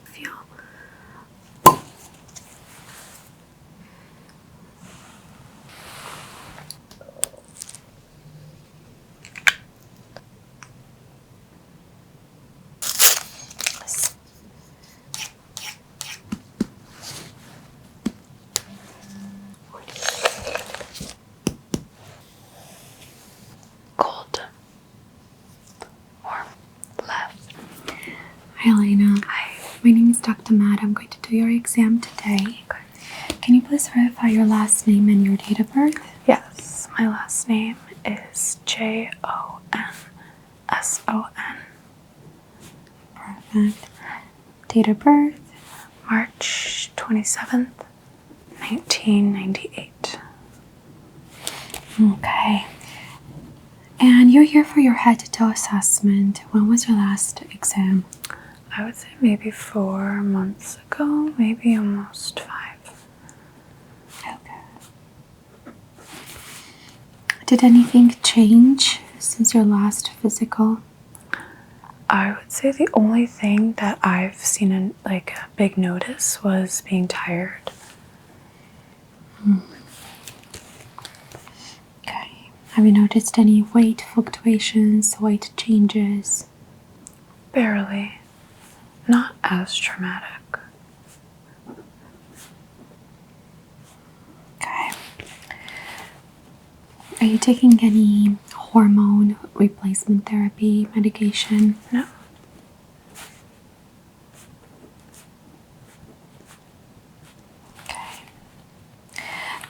Feel. Cold. Warm. Left. Hi, Elena. Hi. My name is Dr. Matt. I'm going to do your exam today. Okay. Can you please verify your last name and your date of birth? Yes. My last name is Jonson. Perfect. Date of birth? March 27th, 1998. Okay. And you're here for your head-to-toe assessment. When was your last exam? I would say maybe 4 months ago, maybe almost 5. Okay. Did anything change since your last physical? I would say the only thing that I've seen a big notice was being tired. Okay. Have you noticed any weight fluctuations, weight changes? Barely. Not as traumatic. Okay. Are you taking any hormone replacement therapy medication? No. Okay.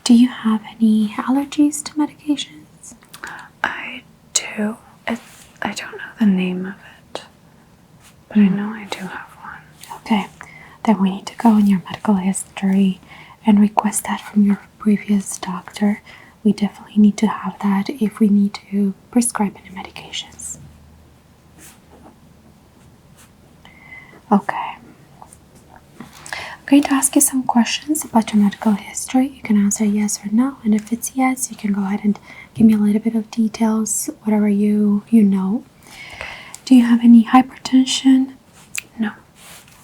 Do you have any allergies to medications? I do. I don't know the name of it, but I know I do have one. Okay. Then we need to go in your medical history and request that from your previous doctor. We definitely need to have that if we need to prescribe any medications. Okay. I'm going to ask you some questions about your medical history. You can answer yes or no, and if it's yes, you can go ahead and give me a little bit of details, whatever you know. Do you have any hypertension? No.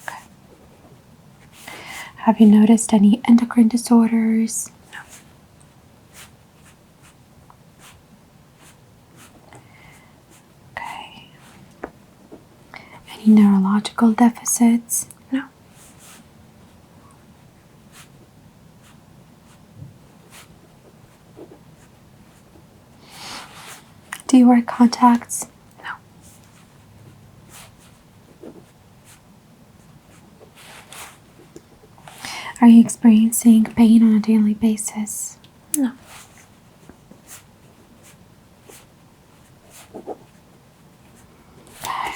Okay. Have you noticed any endocrine disorders? No. Okay. Any neurological deficits? No. Do you wear contacts? No. Are you experiencing pain on a daily basis? No. Okay.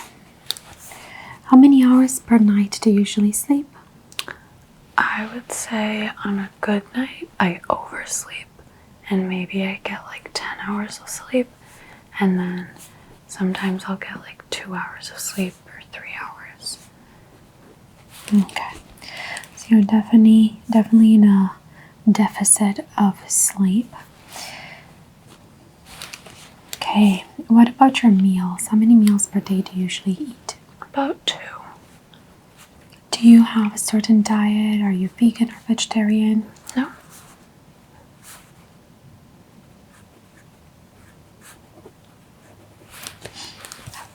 How many hours per night do you usually sleep? I would say on a good night, I oversleep. And maybe I get like 10 hours of sleep. And then sometimes I'll get like 2 hours of sleep or 3 hours. Okay. So you're definitely in a deficit of sleep. Okay. What about your meals? How many meals per day do you usually eat? About 2. Do you have a certain diet? Are you vegan or vegetarian? No.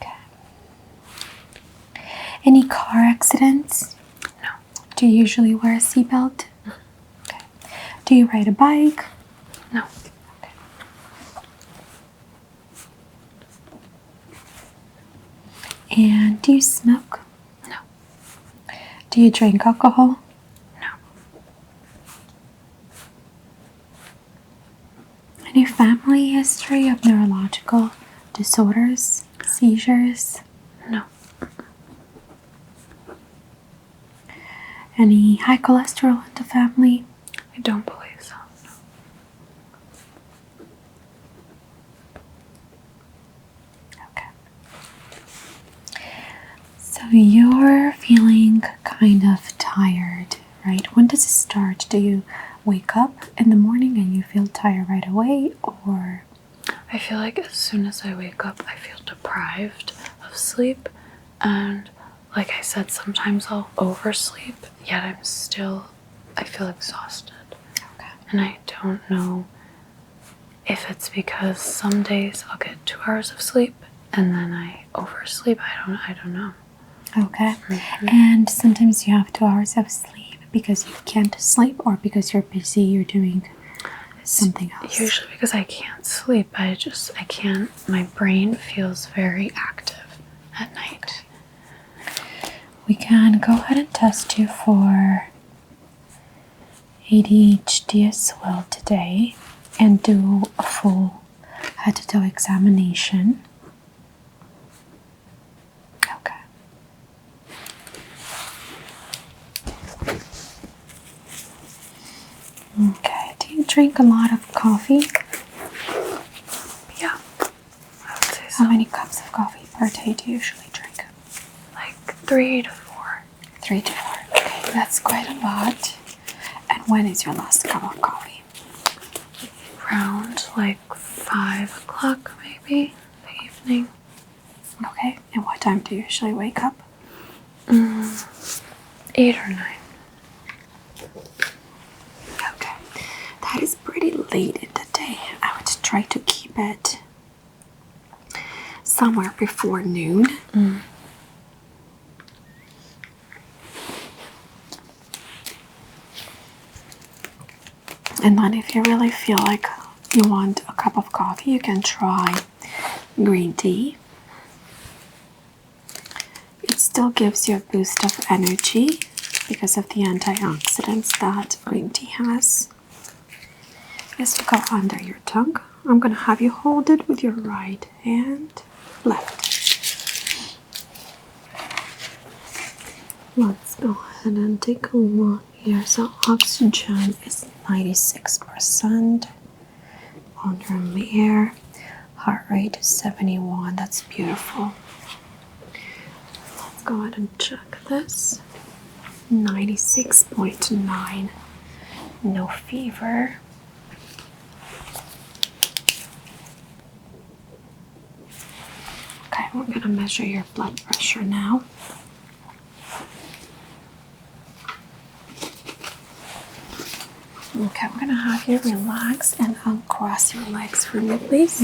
Okay. Any car accidents? No. Do you usually wear a seatbelt? Okay. Do you ride a bike? No. Okay. And do you smoke? No. Do you drink alcohol? No. Any family history of neurological disorders, seizures? No. Any high cholesterol in the family? I don't believe so. No. Okay. So you're feeling kind of tired, right? When does it start? Do you wake up in the morning and you feel tired right away, or? I I feel like as soon as I wake up, I feel deprived of sleep. And like I said, sometimes I'll oversleep, yet I feel exhausted. Okay. And I don't know if it's because some days I'll get 2 hours of sleep and then I oversleep. I don't know. Okay. And sometimes you have 2 hours of sleep because you can't sleep or because you're busy, you're doing something else. Usually because I can't sleep. I can't. My brain feels very active at night. We can go ahead and test you for ADHD as well today and do a full head-to-toe examination. Okay. Okay, do you drink a lot of coffee? Yeah, I would say so. How many cups of coffee per day do you usually drink? Like 3 to 4. 3 to 4. Okay, that's quite a lot. And when is your last cup of coffee? Around like 5 o'clock maybe in the evening. Okay, and what time do you usually wake up? 8 or 9. Okay, that is pretty late in the day. I would try to keep it somewhere before noon. And then if you really feel like you want a cup of coffee, you can try green tea. It still gives you a boost of energy because of the antioxidants that green tea has. Just go under your tongue. I'm going to have you hold it with your right hand, left. Let's go ahead and take a look here. So oxygen is 96% on your mirror. Heart rate is 71. That's beautiful. Let's go ahead and check this. 96.9. No fever. Okay, we're gonna measure your blood pressure now. Okay, we're gonna have you relax and uncross your legs for me, please.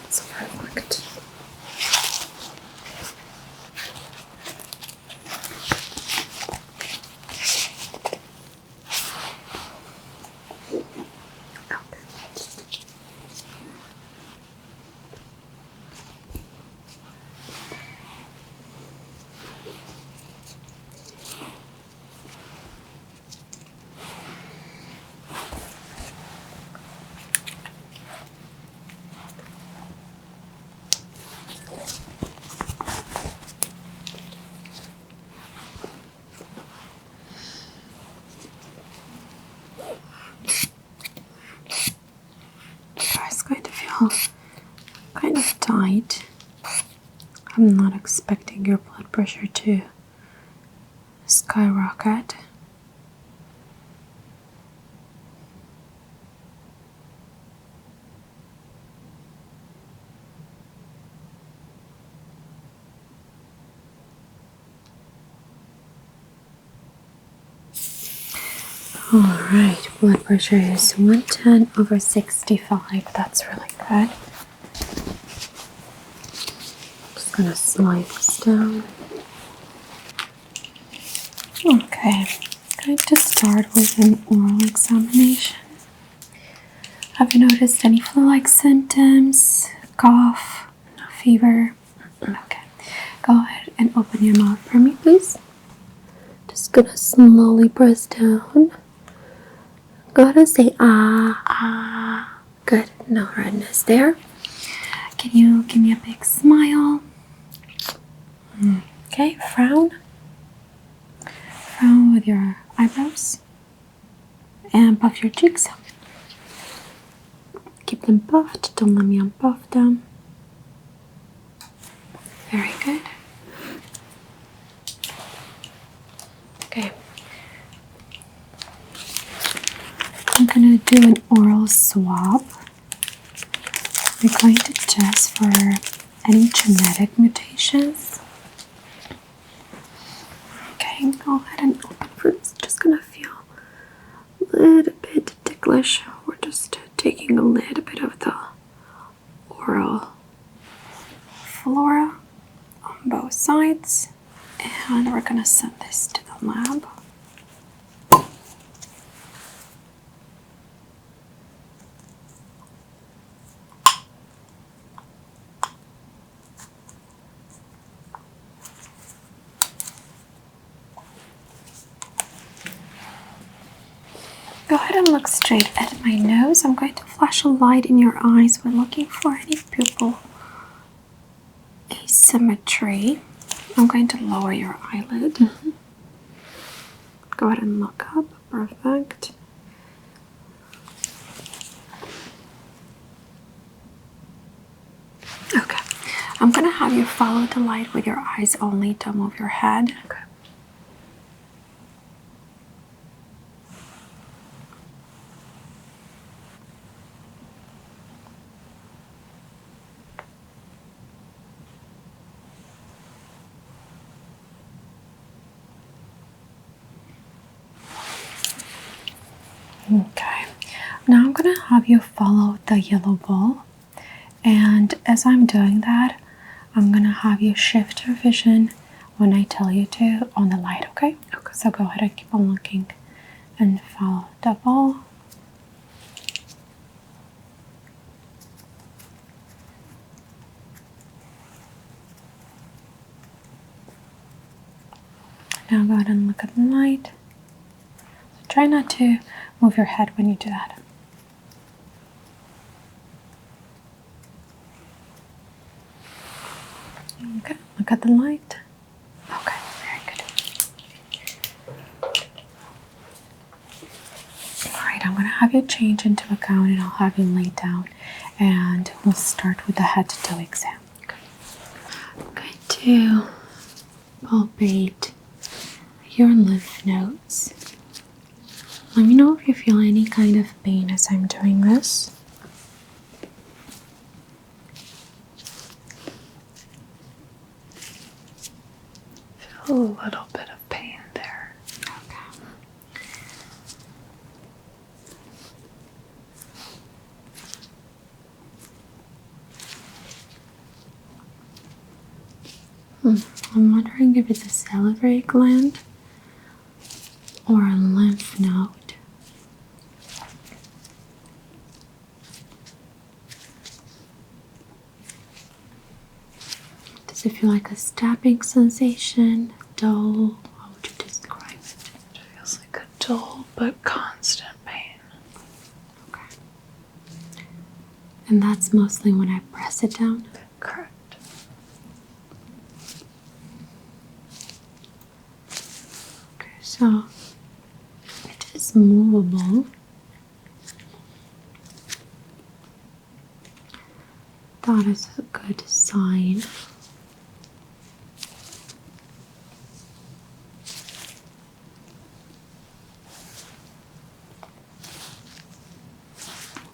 That's perfect. It's going to feel kind of tight. I'm not expecting your blood pressure to skyrocket. Alright, blood pressure is 110/65. That's really good. Just gonna slide this down. Okay, going to start with an oral examination. Have you noticed any flu-like symptoms? Cough? No fever? Okay, go ahead and open your mouth for me, please. Just gonna slowly press down. Go ahead and say ah, ah. Good, no redness there. Can you give me a big smile? Okay, frown. Frown with your eyebrows. And puff your cheeks. Keep them puffed, don't let me unpuff them. Very good. Okay. I'm gonna do an oral swab. we're going to test for any genetic mutations. Okay, go ahead and open first. Just gonna feel a little bit ticklish. We're just taking a little bit of the oral flora on both sides, and we're gonna send this to the lab. Go ahead and look straight at my nose. I'm going to flash a light in your eyes. We're looking for any pupil asymmetry. I'm going to lower your eyelid. Go ahead and look up. Perfect. Okay. I'm going to have you follow the light with your eyes only. Don't move your head. Okay. Okay, now I'm going to have you follow the yellow ball, and as I'm doing that, I'm going to have you shift your vision when I tell you to on the light, okay? Okay. So go ahead and keep on looking and follow the ball. Now go ahead and look at the light. So try not to move your head when you do that. Okay, look at the light. Okay, very good. Alright, I'm going to have you change into a gown and I'll have you lay down and we'll start with the head to toe exam. Okay. I'm going to palpate your lymph nodes. Let me know if you feel any kind of pain as I'm doing this. Feel a little bit of pain there. Okay. I'm wondering if it's a salivary gland or a lymph node. Does it feel like a stabbing sensation, dull? How would you describe it? It feels like a dull but constant pain. Okay. And that's mostly when I press it down? Correct. Okay, so it is movable. That is a good sign.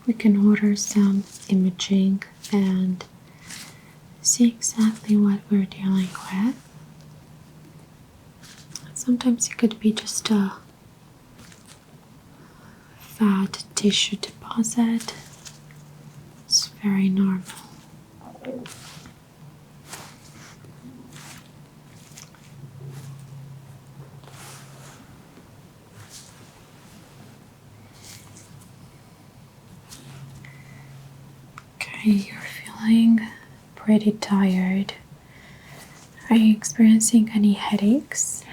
We can order some imaging and see exactly what we're dealing with. Sometimes it could be just a fat tissue deposit. It's very normal. Okay, you're feeling pretty tired. Are you experiencing any headaches?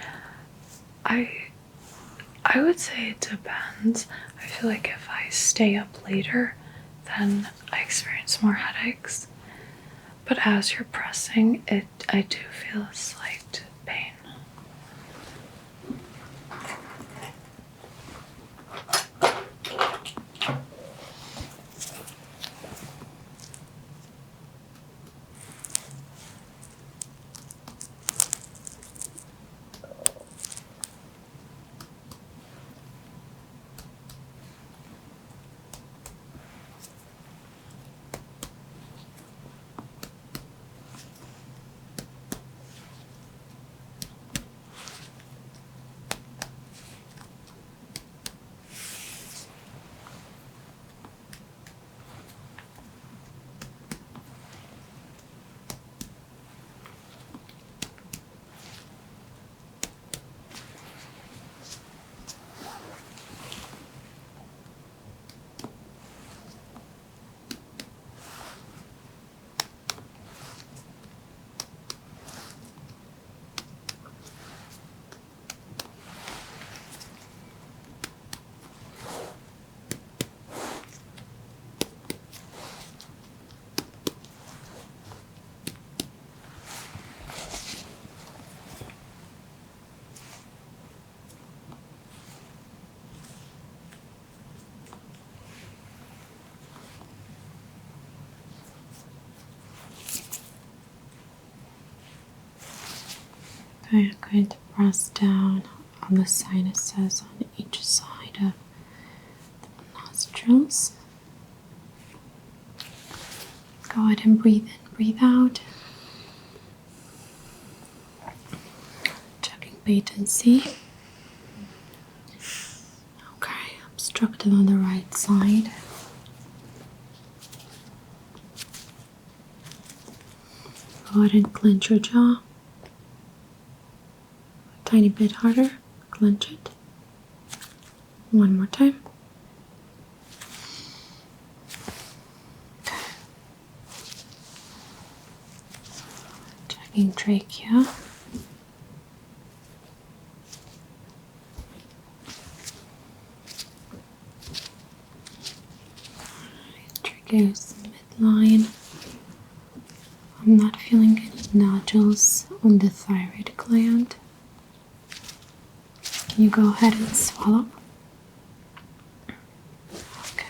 I would say it depends. I feel like if I stay up later, then I experience more headaches. But as you're pressing it, I do feel a slight pain. Okay, I'm going to press down on the sinuses on each side of the nostrils. Go ahead and breathe in, breathe out. Checking patency. Okay, obstructed on the right side. Go ahead and clench your jaw. A tiny bit harder. Clench it. One more time. Checking trachea. Trachea's midline. I'm not feeling any nodules on the thyroid gland. Can you go ahead and swallow? Okay.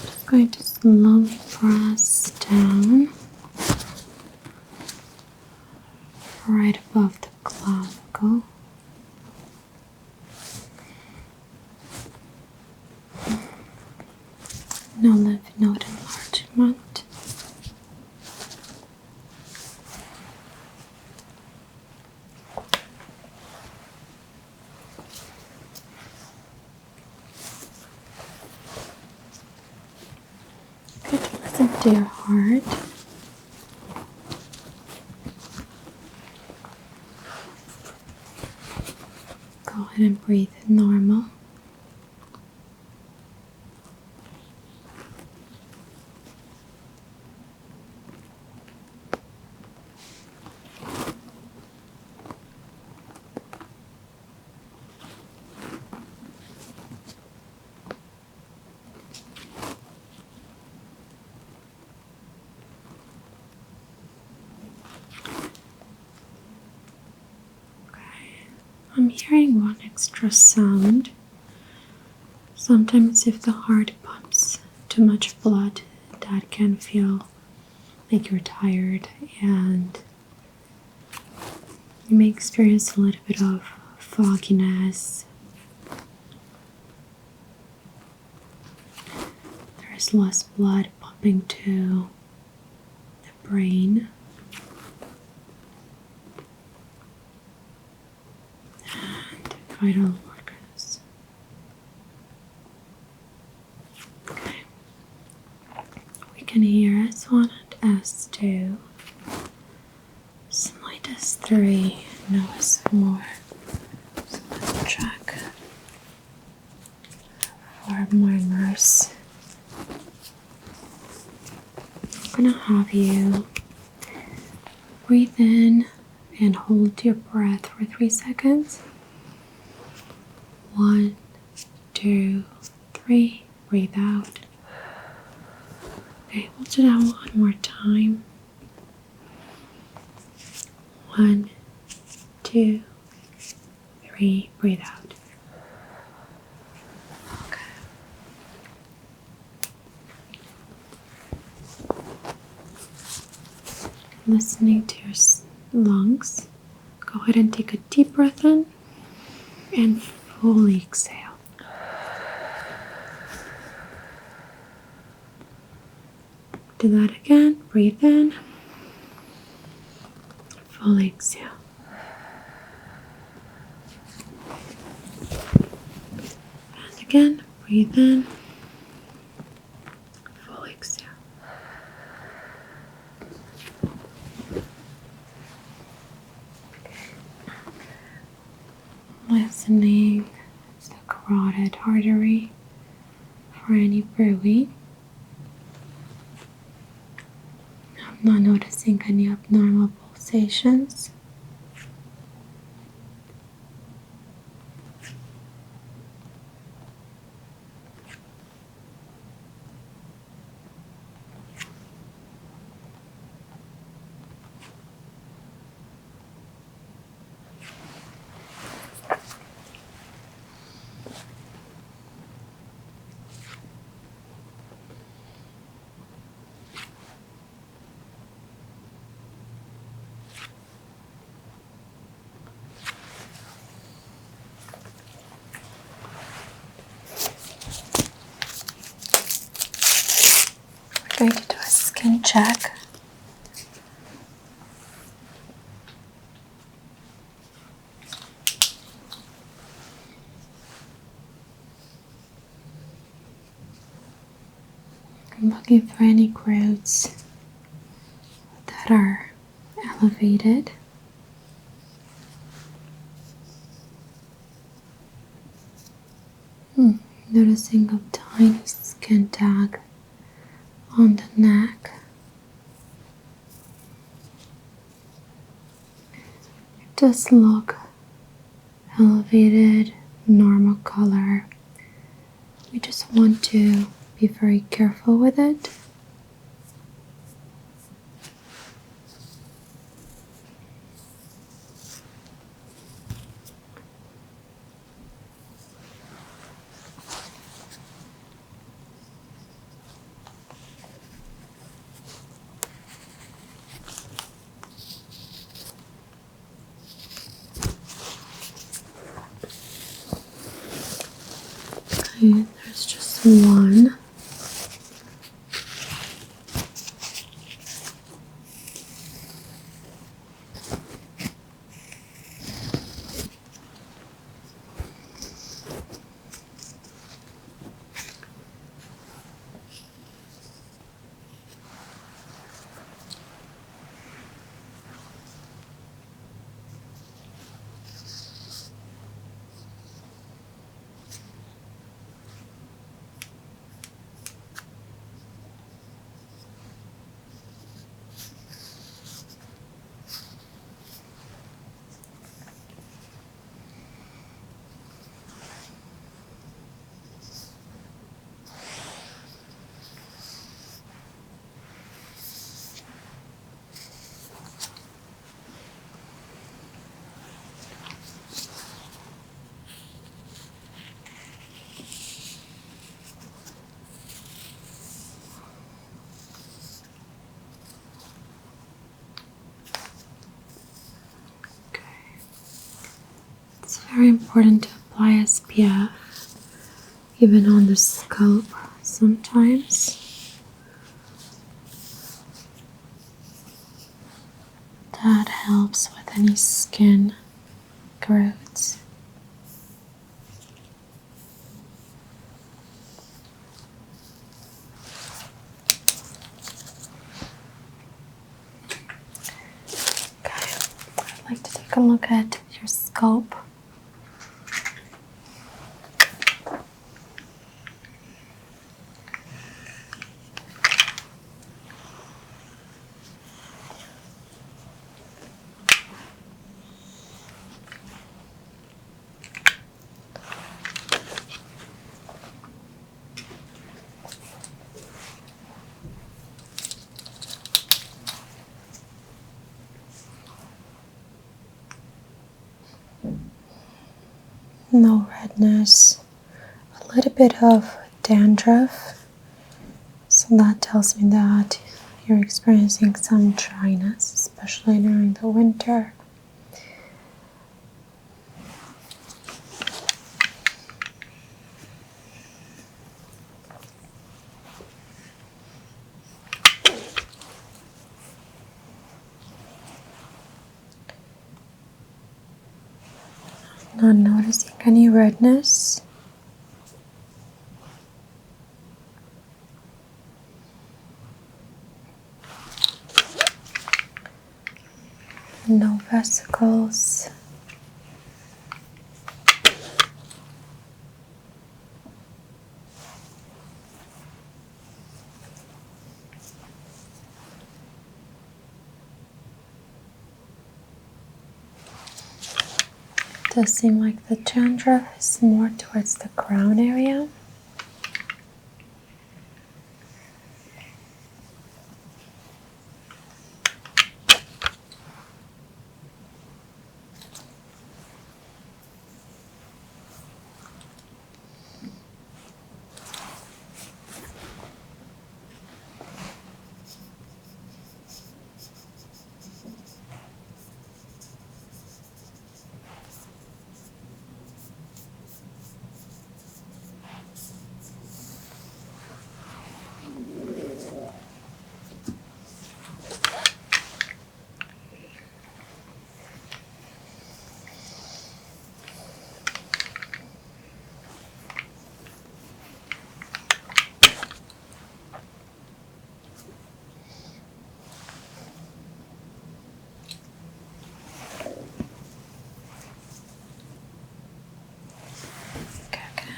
Just going to slowly press down right above the clavicle. No lymph node enlargement. Good, listen to your heart. Go ahead and breathe normal. I'm hearing one extra sound. Sometimes if the heart pumps too much blood, that can feel like you're tired and you may experience a little bit of fogginess. There's less blood pumping to the brain. And vital organs. Okay. We can hear S1 and S2. Slight S3, no S4. So let's check for murmurs. I'm gonna have you breathe in and hold your breath for 3 seconds. 1, 2, 3. Breathe out. Okay, we'll do that one more time. 1, 2, 3. Breathe out. Okay. Listening to your lungs. Go ahead and take a deep breath in and fully exhale. Do that again. Breathe in. Fully exhale. And again, breathe in. Fully exhale. Listening to the carotid artery for any brewing. I'm not noticing any abnormal pulsations. check. I'm looking for any growths that are elevated. Noticing a tiny skin tag on the neck. It does look elevated, normal color. We just want to be very careful with it. Okay, there's just one. It's very important to apply SPF even on the scalp sometimes. That helps with any skin growths. Okay, I'd like to take a look at your scalp. No redness, a little bit of dandruff, so that tells me that you're experiencing some dryness, especially during the winter. Not noticing any redness. No vesicles. It does seem like the dandruff is more towards the crown area.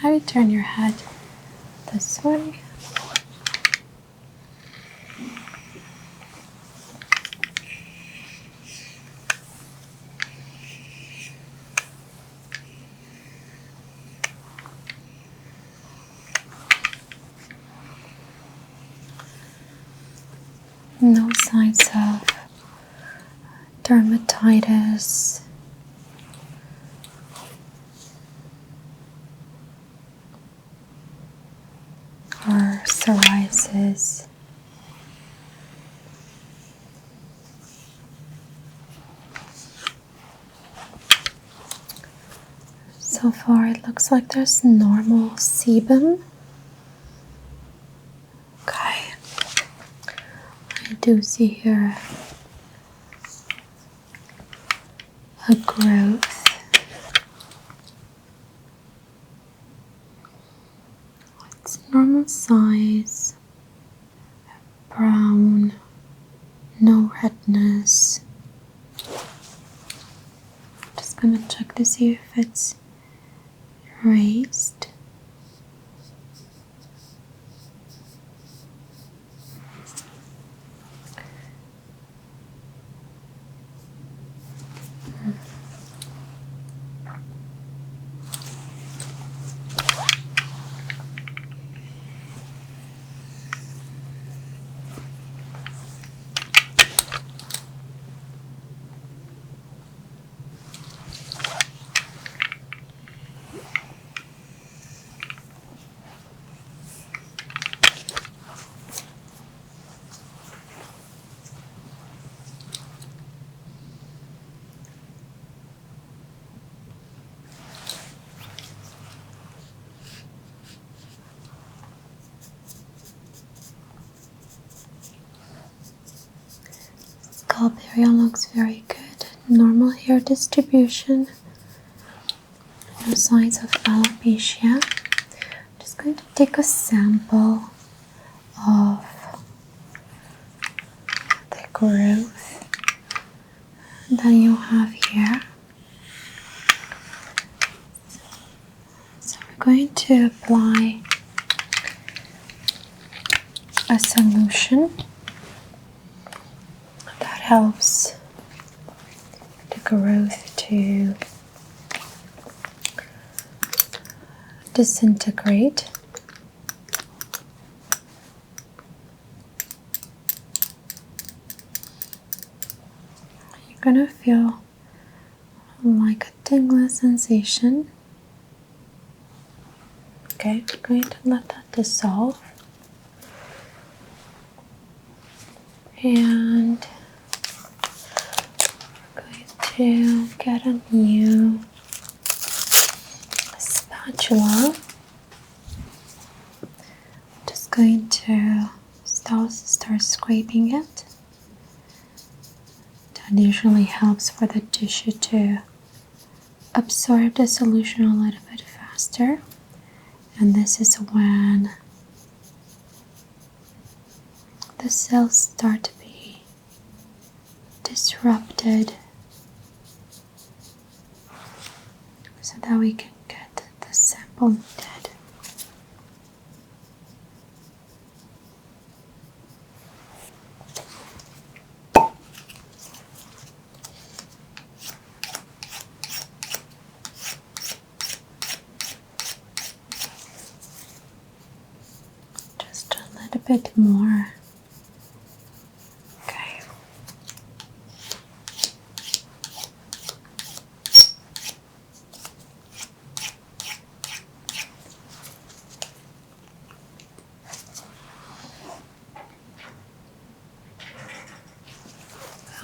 Have you turn your head this way? No signs of dermatitis or psoriasis. So far it looks like there's normal sebum. Okay. I do see here a growth. It's normal size, brown, no redness. Just gonna check to see if it's raised. Scalp area looks very good. Normal hair distribution. No signs of alopecia. I'm just going to take a sample of the growth that you have here. So we're going to apply a solution that helps the growth to disintegrate. You're gonna feel like a tingling sensation. Okay, I'm going to let that dissolve. And we're going to get a new spatula. Just going to start scraping it. That usually helps for the tissue to absorb the solution a little bit faster. And this is when the cells start to be disrupted so that we can get the sample needed. Just a little bit more. Okay.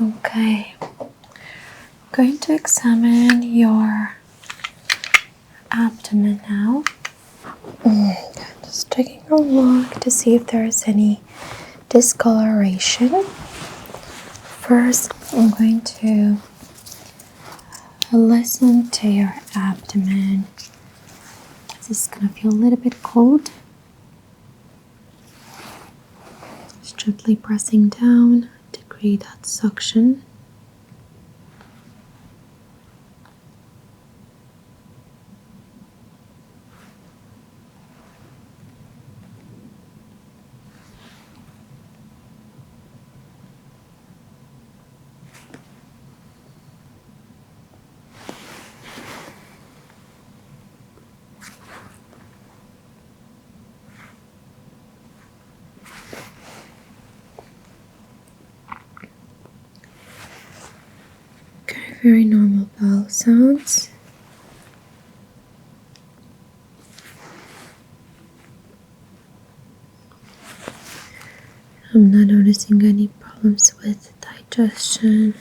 Okay, I'm going to examine your abdomen now. Just taking a look to see if there is any discoloration. First, I'm going to listen to your abdomen. This is going to feel a little bit cold. Just gently pressing down to create that suction. very normal bowel sounds. I'm not noticing any problems with digestion.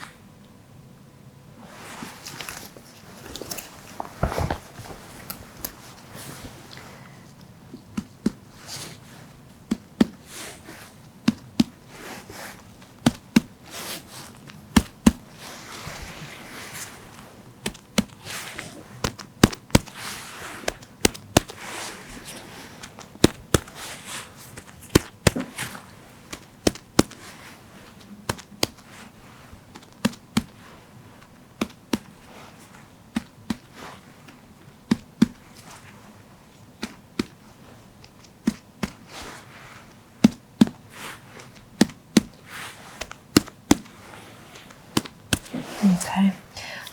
Okay,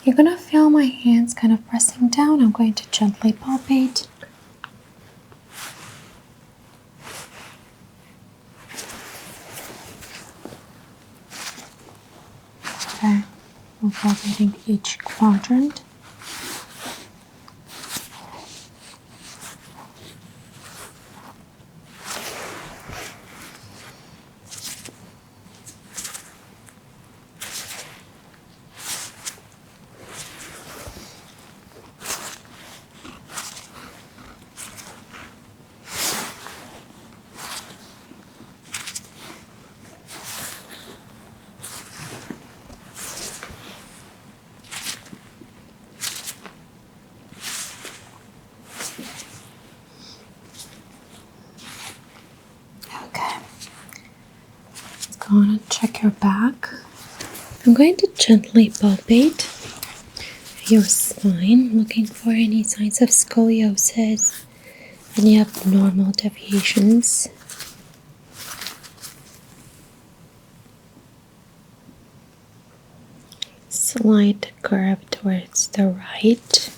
you're gonna feel my hands kind of pressing down. I'm going to gently palpate. Okay, we're palpating each quadrant. Okay, let's go on and check your back. I'm going to gently palpate your spine, looking for any signs of scoliosis, any abnormal deviations. Slight curve towards the right.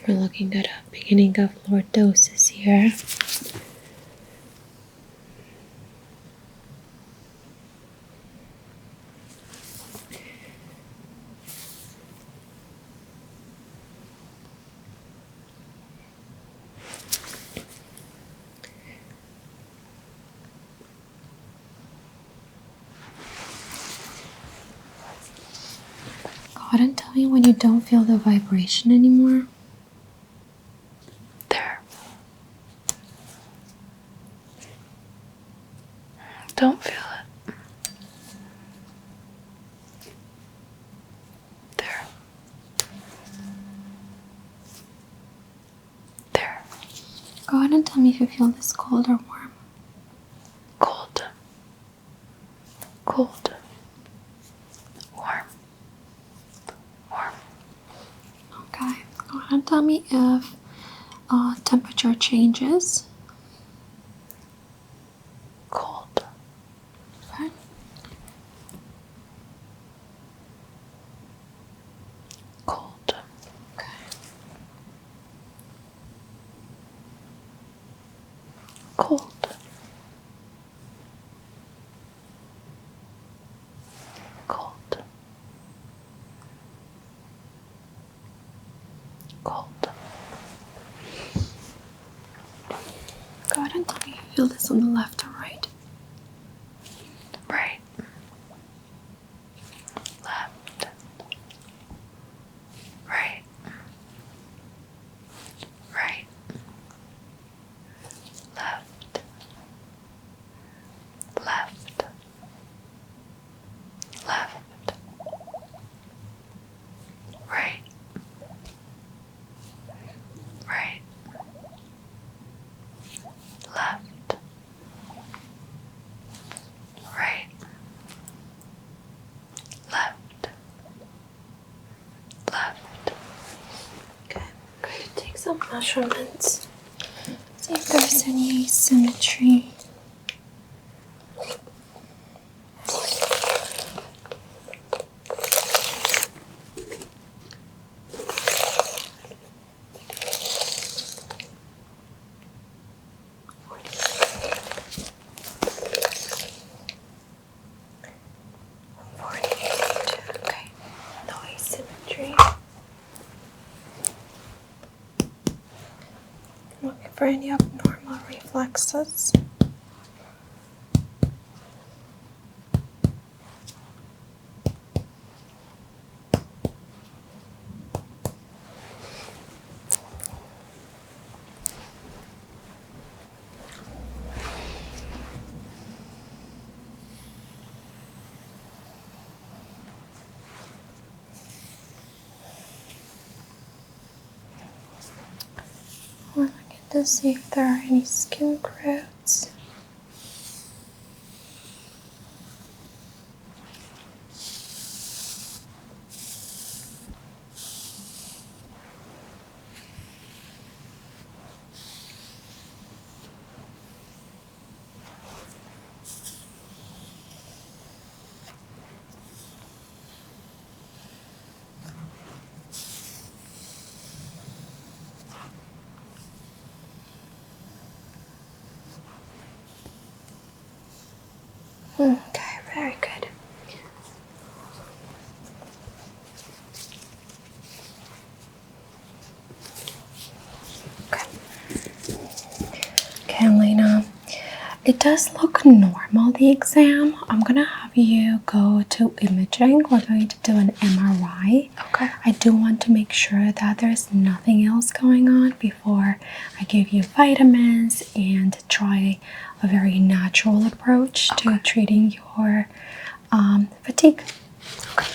We're looking at a beginning of lordosis here. Go ahead and tell me when you don't feel the vibration anymore. There. Don't feel it. There. There. Go ahead and tell me if you feel this cold or warm. Cold. Cold. Warm. Warm. Okay. Go ahead and tell me if temperature changes. Cold. Okay. Cold. Okay. Cold. Cold. Cold. Go ahead and tell me if you feel this on the left or right. Right. Left. Right. Right. Left. Left. Left. Right. Right. Left. Right. Left. Left. Okay. I'm going to take some measurements. See if there's any asymmetry. for any abnormal reflexes. We're looking to see if there are any skin growths. Okay, very good. Okay, Elena, it does look normal, the exam. I'm gonna have you go to imaging. We're going to do an MRI. Okay. I do want to make sure that there's nothing else going on before I give you vitamins and try a very natural approach to treating your fatigue. Okay.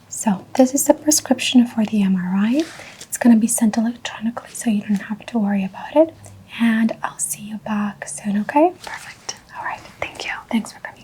So this is the prescription for the MRI. It's going to be sent electronically, so you don't have to worry about it. And I'll see you back soon, okay? Perfect. All right. Thank you. Thanks for coming.